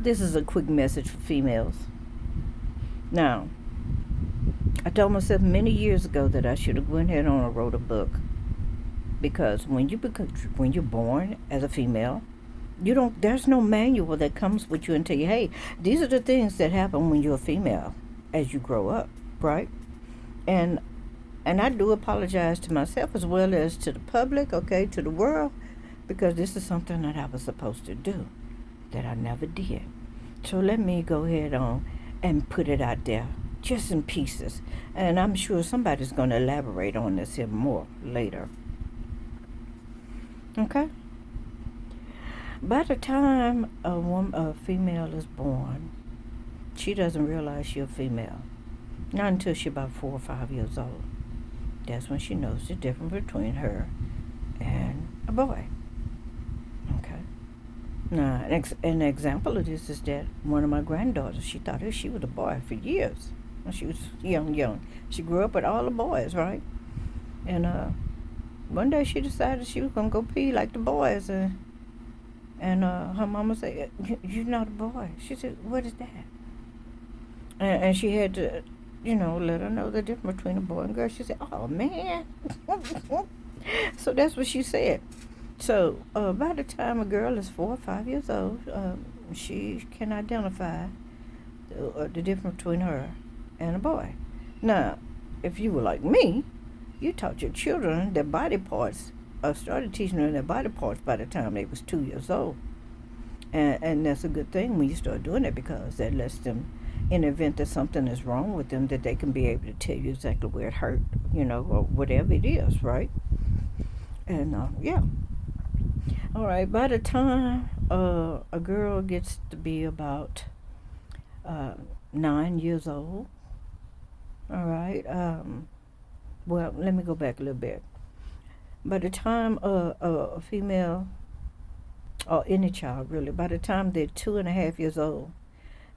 This is a quick message for females. Now, I told myself many years ago that I should have went ahead on and wrote a book because when you're born as a female, you don't. There's no manual that comes with you and tell you, hey, these are the things that happen when you're a female as you grow up, right? And and I do apologize to myself as well as to the public, okay, to the world, because this is something that I was supposed to do that I never did. So let me go ahead on and put it out there just in pieces. And I'm sure somebody's going to elaborate on this here more later. Okay? By the time a female is born, she doesn't realize she's a female. Not until she's about 4 or 5 years old. That's when she knows the difference between her and a boy. Okay? Now, an example of this is that one of my granddaughters, she thought she was a boy for years when she was young. She grew up with all the boys, right? And one day she decided she was going to go pee like the boys. And her mama said, "You're not a boy." She said, "What is that?" And she had to, let her know the difference between a boy and girl. She said, "Oh, man." So that's what she said. So by the time a girl is 4 or 5 years old, she can identify the difference between her and a boy. Now, if you were like me, you taught your children their body parts, started teaching them their body parts by the time they was 2 years old. And that's a good thing when you start doing it, because that lets them, in the event that something is wrong with them, that they can be able to tell you exactly where it hurt, or whatever it is, right? And yeah. All right, by the time a girl gets to be about 9 years old, all right, well, let me go back a little bit. By the time a female, or any child really, by the time they're 2.5 years old,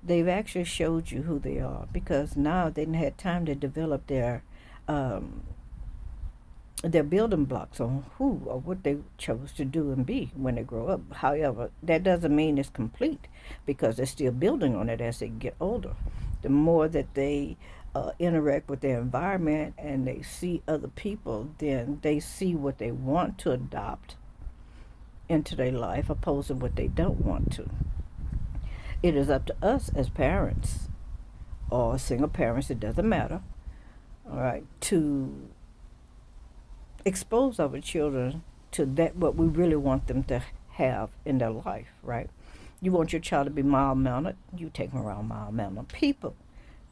they've actually showed you who they are, because now they didn't have time to develop um, their building blocks on who or what they chose to do and be when they grow up. However, that doesn't mean it's complete, because they're still building on it as they get older. The more that they interact with their environment and they see other people, then they see what they want to adopt into their life opposed to what they don't want to. It is up to us as parents or single parents, it doesn't matter, all right, to expose our children to that what we really want them to have in their life, right? You want your child to be mild mannered, you take them around mild mannered people.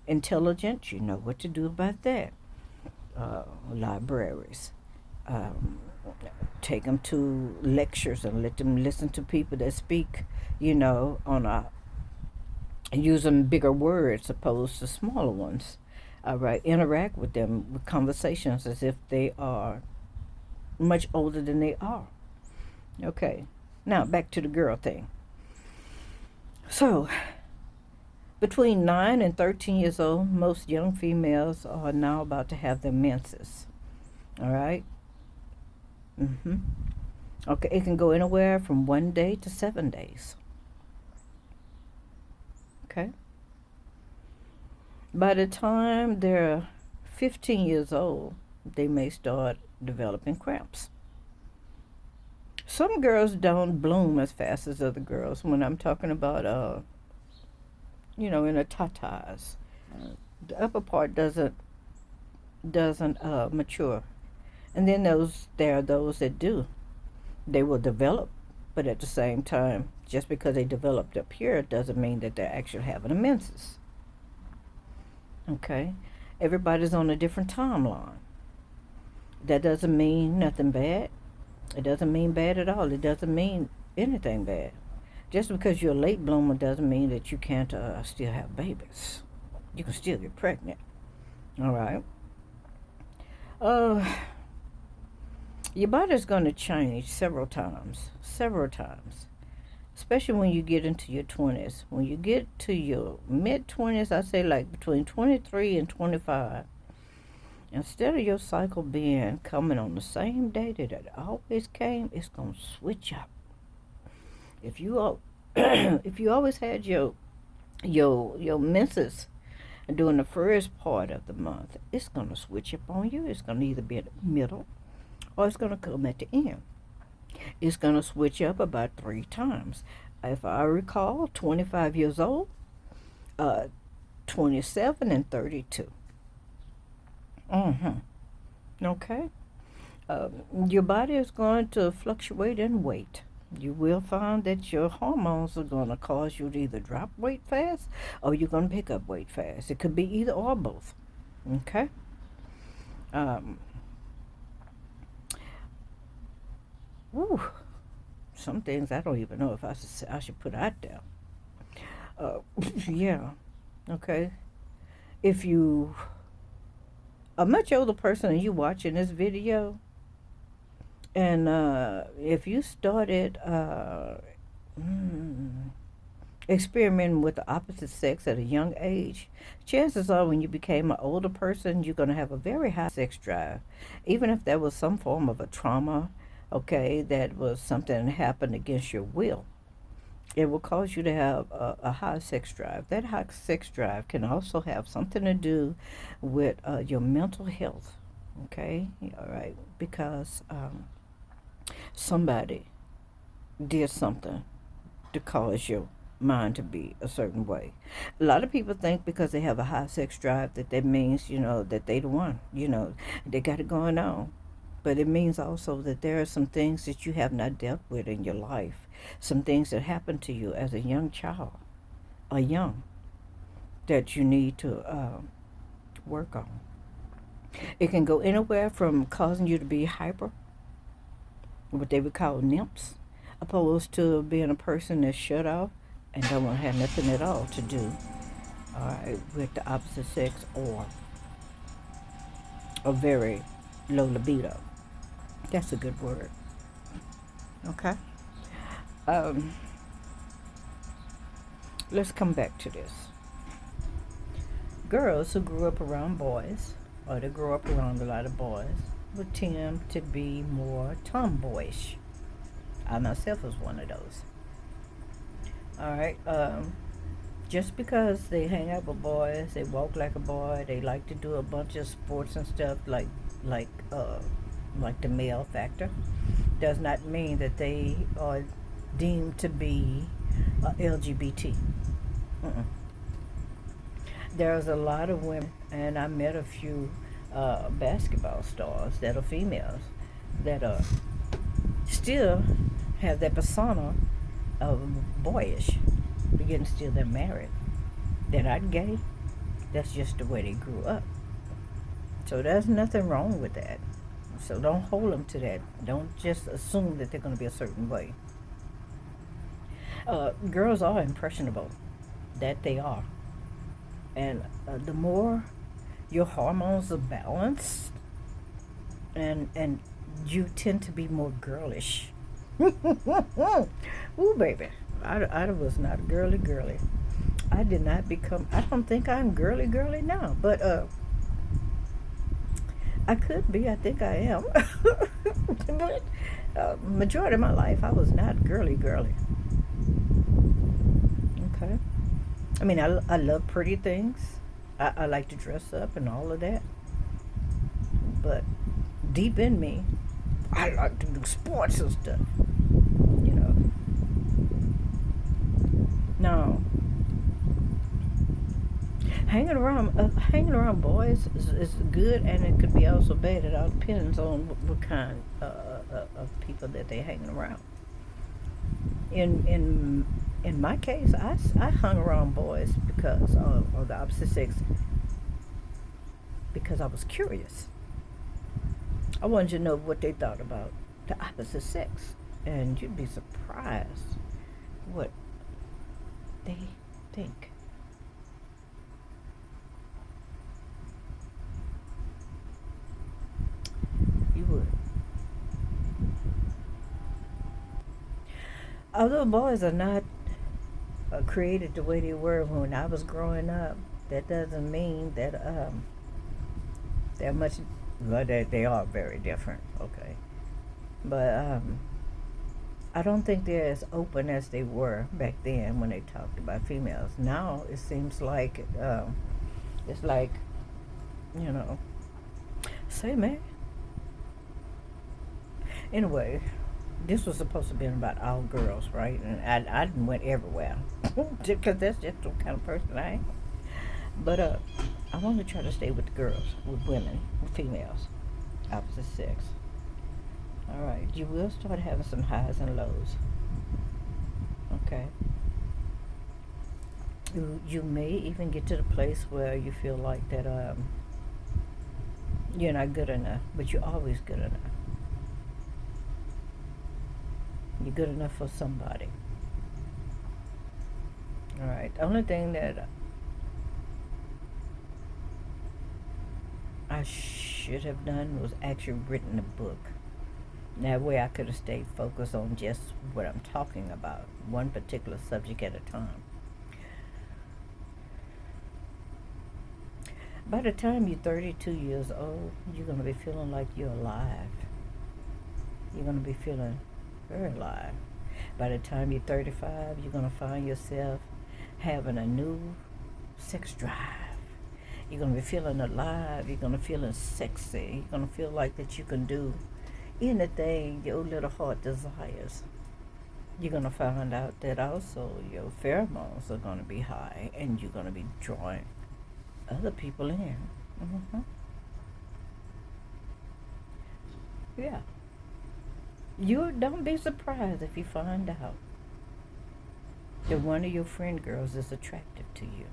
Intelligent, you know what to do about that. Libraries. Um, Take them to lectures and let them listen to people that speak, on a using bigger words opposed to smaller ones. All right, interact with them with conversations as if they are much older than they are. Okay, now back to the girl thing. So, between 9 and 13 years old, most young females are now about to have their menses. All right? Mm-hmm. Okay, it can go anywhere from 1 day to 7 days. Okay? By the time they're 15 years old, they may start developing cramps. Some girls don't bloom as fast as other girls. When I'm talking about, in the tatas, the upper part doesn't mature, and then there are those that do. They will develop, but at the same time, just because they developed up here doesn't mean that they're actually having a menses. Okay, everybody's on a different timeline. That doesn't mean nothing bad. It doesn't mean bad at all. It doesn't mean anything bad. Just because you're a late bloomer doesn't mean that you can't still have babies. You can still get pregnant. All right. Uh, your body's going to change several times. Several times. Especially when you get into your 20s. When you get to your mid-20s, I say like between 23 and 25, instead of your cycle being coming on the same day that it always came, it's going to switch up. If you are If you always had your menses during the first part of the month, it's gonna switch up on you. It's gonna either be in the middle or it's gonna come at the end. It's gonna switch up about 3 times. If I recall, 25 years old, uh, 27 and 32. Mm-hmm. Okay. Your body is going to fluctuate in weight. You will find that your hormones are going to cause you to either drop weight fast or you're going to pick up weight fast. It could be either or both. Okay? Um, whew, some things I don't even know if I should put out there. Uh, yeah. Okay. If you a much older person and you watching this video, and if you started experimenting with the opposite sex at a young age, chances are when you became an older person, you're going to have a very high sex drive. Even if there was some form of a trauma, okay, that was something that happened against your will, it will cause you to have a high sex drive. That high sex drive can also have something to do with your mental health, okay? All right, because somebody did something to cause your mind to be a certain way. A lot of people think because they have a high sex drive that means, that they the one, they got it going on. But it means also that there are some things that you have not dealt with in your life, some things that happened to you as a young child, or young, that you need to work on. It can go anywhere from causing you to be hyper, what they would call nymphs, opposed to being a person that's shut off and don't want to have nothing at all to do, all right, with the opposite sex, or a very low libido. That's a good word. Okay. Um, let's come back to this. Girls who grew up around boys, or they grew up around a lot of boys, would tend to be more tomboyish. I myself was one of those. All right. Just because they hang out with boys, they walk like a boy, they like to do a bunch of sports and stuff like uh, like the male factor, does not mean that they are deemed to be LGBT. Mm-mm. There's a lot of women, and I met a few basketball stars that are females that are still have that persona of boyish, but yet still they're married. They're not gay. That's just the way they grew up. So there's nothing wrong with that. So don't hold them to that. Don't just assume that they're going to be a certain way. Girls are impressionable. That they are. And the more your hormones are balanced, and you tend to be more girlish. Ooh, baby. I was not girly. I did not become, I don't think I'm girly now. But I could be. I think I am. But majority of my life, I was not girly. Okay. I mean, I love pretty things. I like to dress up and all of that. But deep in me, I like to do sports and stuff. You know. No. Hanging around boys is good, and it could be also bad. It all depends on what kind of people that they're hanging around. In my case, I hung around boys because of the opposite sex, because I was curious. I wanted to know what they thought about the opposite sex, and you'd be surprised what they think. You would. Although boys are not created the way they were when I was growing up, that doesn't mean that they're much. Well, they are very different. Okay, but I don't think they're as open as they were back then when they talked about females. Now it seems like it's like, you know, say man. Anyway, this was supposed to be about all girls, right? And I went everywhere because that's just the kind of person I am. But I want to try to stay with the girls, with women, with females, opposite sex. All right, you will start having some highs and lows. Okay. You may even get to the place where you feel like that you're not good enough, but you're always good enough. You're good enough for somebody. All right. The only thing that I should have done was actually written a book. That way I could have stayed focused on just what I'm talking about, one particular subject at a time. By the time you're 32 years old, you're going to be feeling like you're alive. You're going to be feeling very alive. By the time you're 35, you're going to find yourself having a new sex drive. You're going to be feeling alive. You're going to feeling sexy. You're going to feel like that you can do anything your little heart desires. You're going to find out that also your pheromones are going to be high and you're going to be drawing other people in. Mm-hmm. Yeah. You don't be surprised if you find out that one of your friend girls is attractive to you.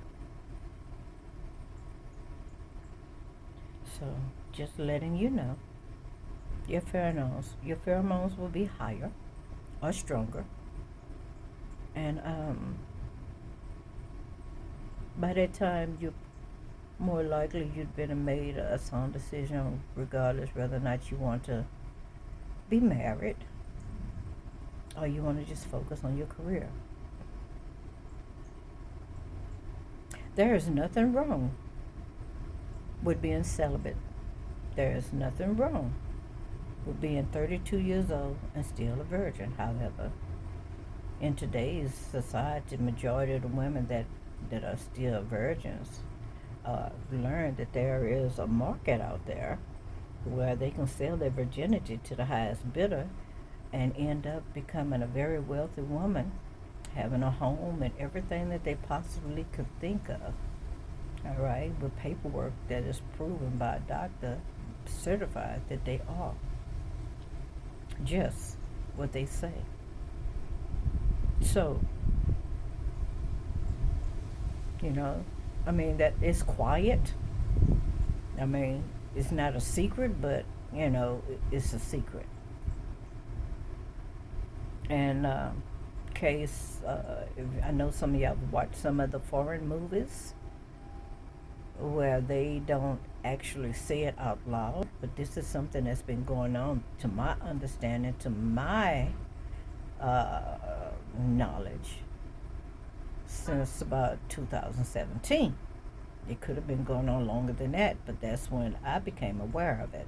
So, just letting you know, your pheromones will be higher or stronger, and by that time you more likely you'd been made a sound decision regardless whether or not you want to be married or you want to just focus on your career. There is nothing wrong with being celibate. There is nothing wrong with being 32 years old and still a virgin. However, in today's society, the majority of the women that are still virgins learn that there is a market out there where they can sell their virginity to the highest bidder and end up becoming a very wealthy woman, having a home and everything that they possibly could think of. All right, with paperwork that is proven by a doctor, certified that they are just what they say. So, you know, I mean, that it's quiet. I mean, it's not a secret, but, it's a secret. And, case, I know some of y'all watch some of the foreign movies where they don't actually say it out loud, but this is something that's been going on, to my understanding, to my knowledge, since about 2017. It could have been going on longer than that, but that's when I became aware of it.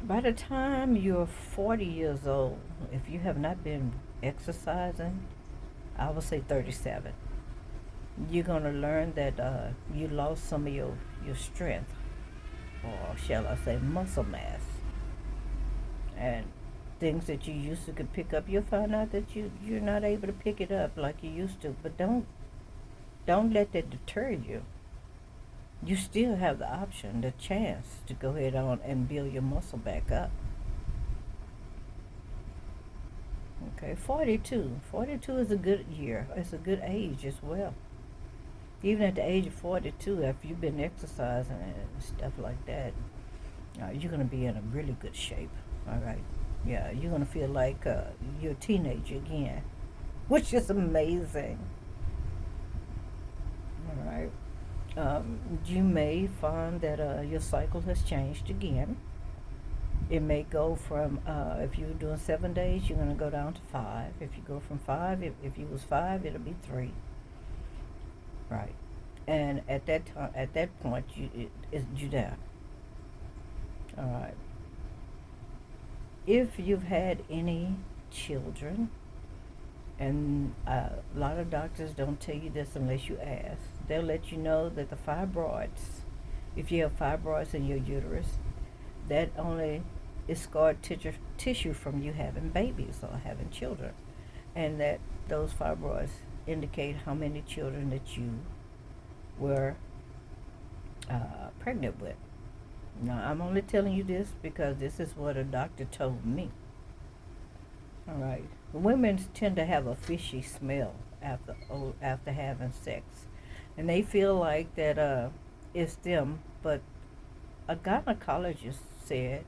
By the time you're 40 years old, if you have not been exercising, I would say 37, you're going to learn that you lost some of your strength, or shall I say muscle mass. And things that you used to could pick up, you'll find out that you're not able to pick it up like you used to. But don't let that deter you. You still have the option, the chance to go ahead on and build your muscle back up. Okay, 42. 42 is a good year. It's a good age as well. Even at the age of 42, after you've been exercising and stuff like that, you're going to be in a really good shape. All right. Yeah, you're going to feel like you're a teenager again, which is amazing. All right. You may find that your cycle has changed again. It may go from, if you're doing 7 days, you're going to go down to 5. If you go from 5, if you was 5, it'll be 3. Right. And at that point, you down. All right. If you've had any children, and a lot of doctors don't tell you this unless you ask, they'll let you know that the fibroids, if you have fibroids in your uterus, that only is scarred tissue from you having babies or having children, and that those fibroids indicate how many children that you were pregnant with. Now, I'm only telling you this because this is what a doctor told me. All right. Women tend to have a fishy smell after having sex, and they feel like that it's them. But a gynecologist said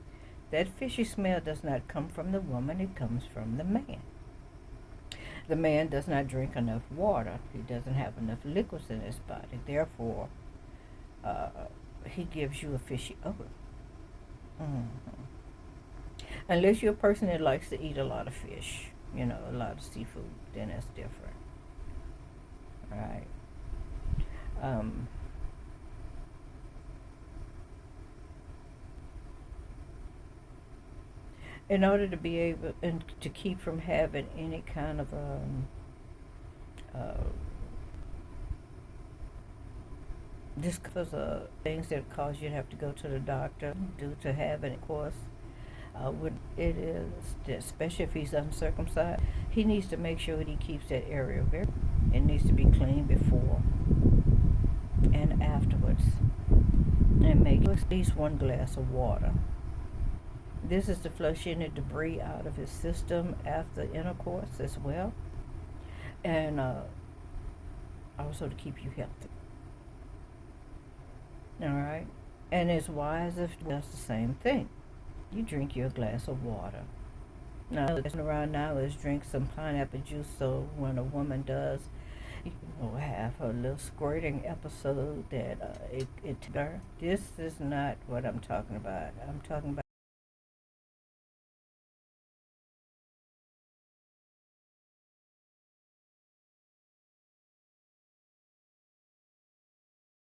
that fishy smell does not come from the woman; it comes from the man. The man does not drink enough water. He doesn't have enough liquids in his body. Therefore, uh, he gives you a fishy odor. Mm-hmm. Unless you're a person that likes to eat a lot of fish, a lot of seafood, then that's different. Right. Um, in order to be able and to keep from having any kind of uh, this cause things that cause you to have to go to the doctor due to having, of course, what it is, especially if he's uncircumcised, he needs to make sure that he keeps that area very. It needs to be cleaned before and afterwards, and make at least 1 glass of water. This is to flush any debris out of his system after intercourse as well, and also to keep you healthy. All right, and it's wise if does the same thing. You drink your glass of water. Now, the around now is drink some pineapple juice. So when a woman does, have her little squirting episode, that it. This is not what I'm talking about. I'm talking about